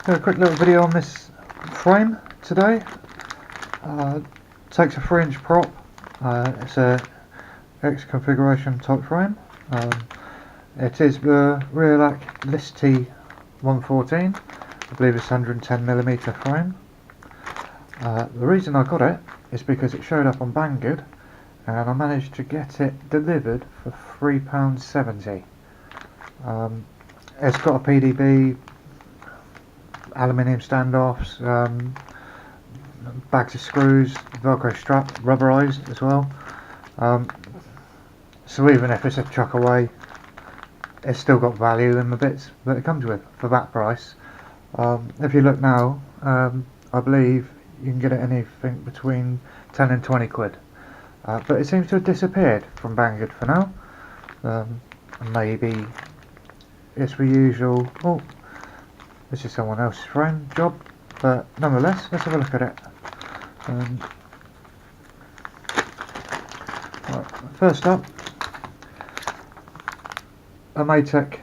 Do a quick little video on this frame today. Takes a 3-inch prop. It's a X configuration type frame. It is the Realacc List T 114. I believe it's 110mm frame. The reason I got it is because it showed up on Banggood and I managed to get it delivered for £3.70. It's got a PDB, aluminium standoffs, bags of screws, velcro strap, rubberized as well. So even if it's a chuck away, it's still got value in the bits that it comes with for that price. If you look now, I believe you can get it anything between 10 and 20 quid. But it seems to have disappeared from Banggood for now. Maybe it's the usual, oh, this is someone else's frame job, but nonetheless, let's have a look at it. Right, first up, a Matek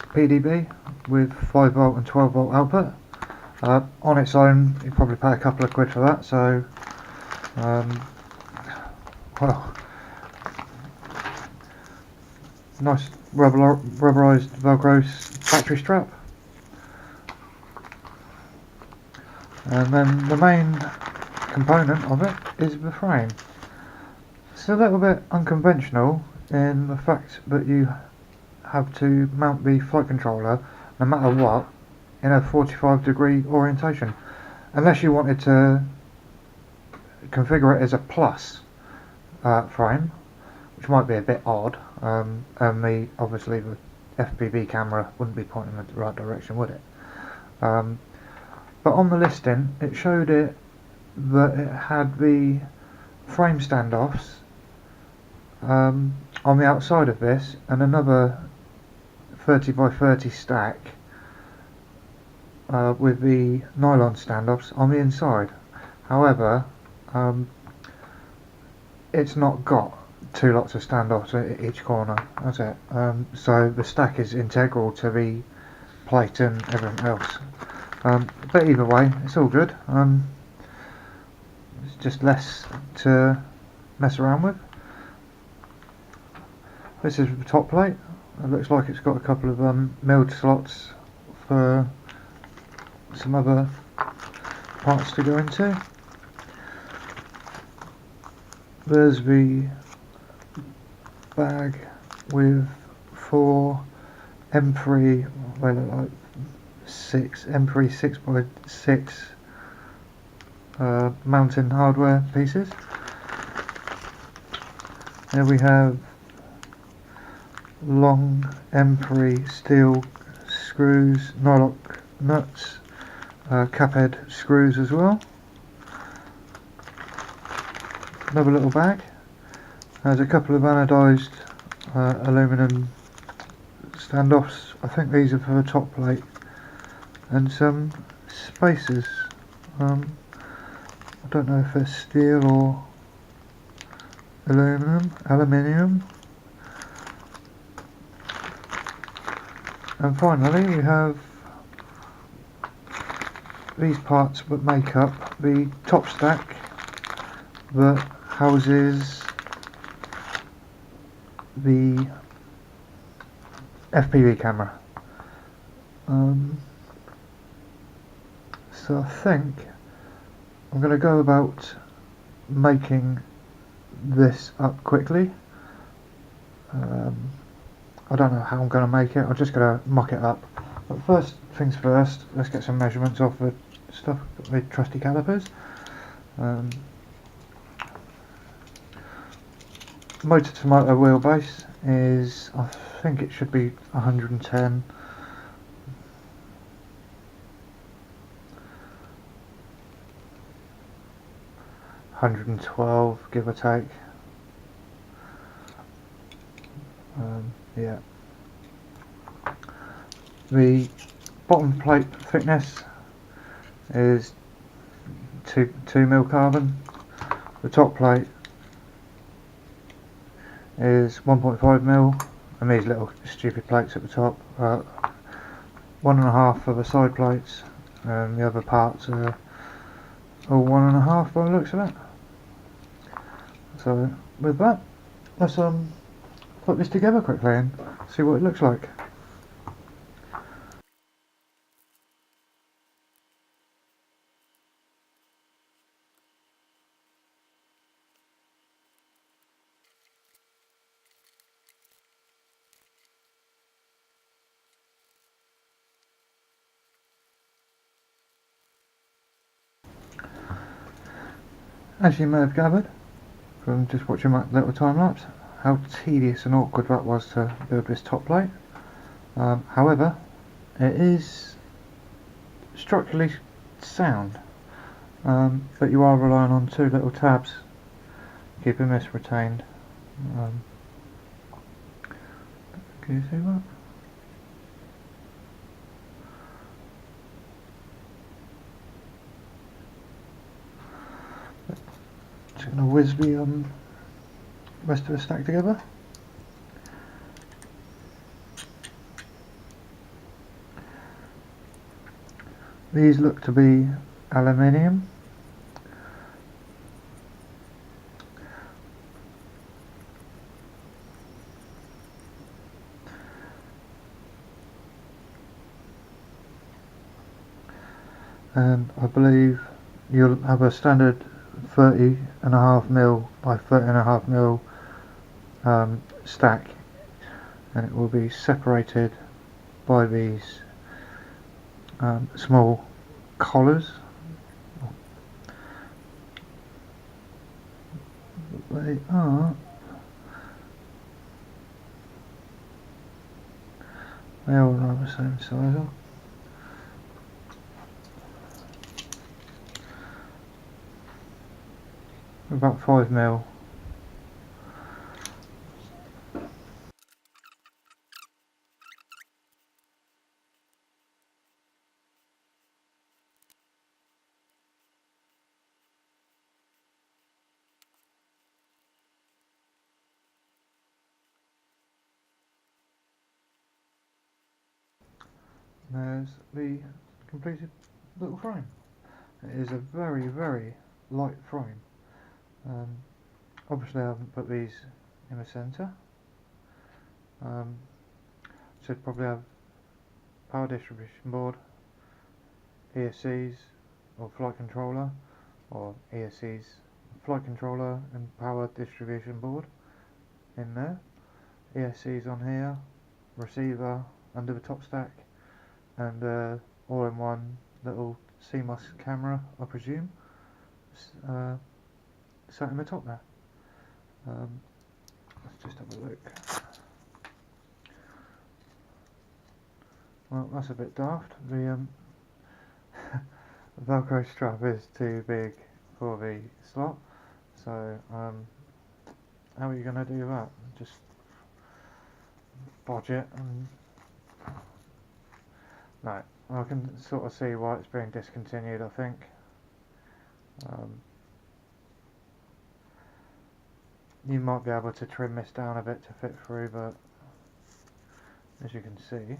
PDB with 5V and 12V output. On its own, you'd probably pay a couple of quid for that, so well, nice rubberized velcro battery strap. And then the main component of it is the frame. It's a little bit unconventional in the fact that you have to mount the flight controller no matter what in a 45-degree orientation, unless you wanted to configure it as a plus frame, which might be a bit odd, and obviously the FPV camera wouldn't be pointing in the right direction, would it? But on the listing it showed it that it had the frame standoffs on the outside of this and another 30x30 stack with the nylon standoffs on the inside. However, it's not got two lots of standoffs at each corner, that's it. So the stack is integral to the plate and everything else. But either way, it's all good. It's just less to mess around with. This is the top plate. It looks like it's got a couple of milled slots for some other parts to go into. There's the bag with 4 M3, well, like 6 M3 6x6 mounting hardware pieces. Here we have long M3 steel screws, Nylock nuts, cap head screws as well. Another little bag. There's a couple of anodised aluminum standoffs. I think these are for the top plate, and some spacers. I don't know if they're steel or aluminium. And finally we have these parts that make up the top stack that houses the FPV camera. So I think I'm going to go about making this up quickly. I don't know how I'm going to make it, I'm just going to mock it up. But first things first, let's get some measurements off the stuff, the trusty calipers. Motor to motor wheelbase is, I think it should be 110. 112, give or take. Yeah. The bottom plate thickness is 2mm carbon. The top plate is 1.5mm, and these little stupid plates at the top, 1.5 for the side plates, and the other parts are all 1.5 by the looks of it. So with that, let's put this together quickly and see what it looks like. As you may have gathered from just watching my little time lapse, how tedious and awkward that was to build this top plate. However, it is structurally sound, but you are relying on two little tabs keeping this retained. Can you see that? Just going to whiz the rest of the stack together. These look to be aluminium. And I believe you'll have a standard 30.5mm by 30.5mm stack, and it will be separated by these small collars. They are around the same size. About 5mm. There's the completed little frame. It is a very, very light frame. Obviously I haven't put these in the centre. Should probably have power distribution board, ESCs or flight controller, or ESCs, flight controller and power distribution board in there. ESCs on here, receiver under the top stack, and all-in-one little CMOS camera, I presume, sat in the top there. Let's just have a look. Well, that's a bit daft. The velcro strap is too big for the slot, so how are you going to do that? Just bodge it and... No, I can sort of see why it's being discontinued, I think. You might be able to trim this down a bit to fit through, but as you can see,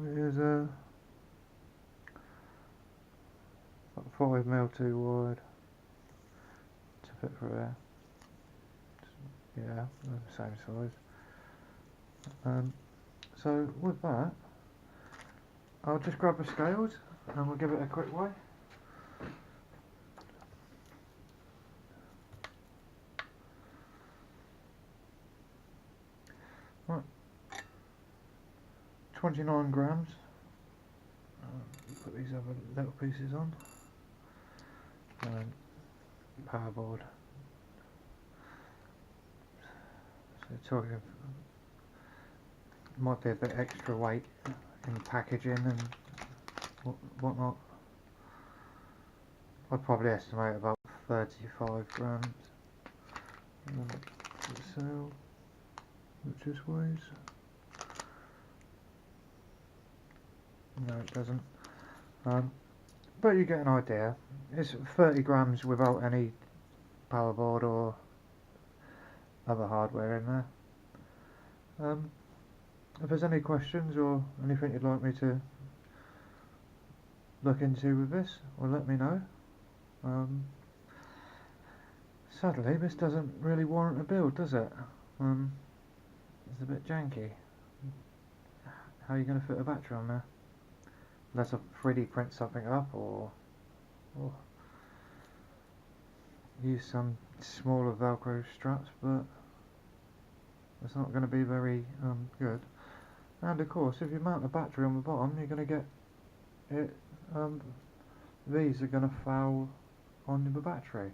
it is about 5mm too wide to fit through there. Yeah, they're the same size. So with that, I'll just grab the scales and we'll give it a quick weigh. Right, 29 grams. Put these other little pieces on. Power board. So talking, might be a bit extra weight in packaging and whatnot. I'd probably estimate about 35 grams. The cell, which just weighs. No, it doesn't. But you get an idea. It's 30 grams without any power board or other hardware in there. if there's any questions or anything you'd like me to look into with this, or let me know. Sadly, this doesn't really warrant a build, does it? It's a bit janky. How are you going to fit a battery on there? Unless I 3D print something up, or use some smaller velcro straps, but it's not going to be very good. And of course, if you mount a battery on the bottom, you're going to get it. These are going to foul on the battery.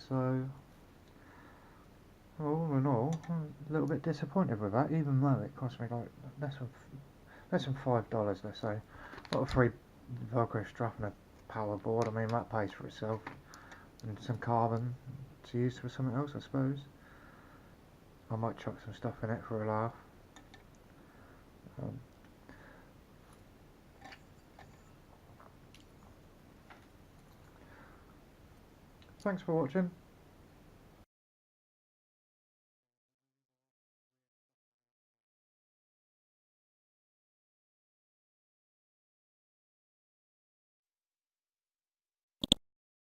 So, all in all, I'm a little bit disappointed with that, even though it cost me like less than $5, let's say. Got a free velcro strap and a power board. I mean, that pays for itself. And some carbon to use for something else, I suppose. I might chuck some stuff in it for a laugh. Thanks for watching.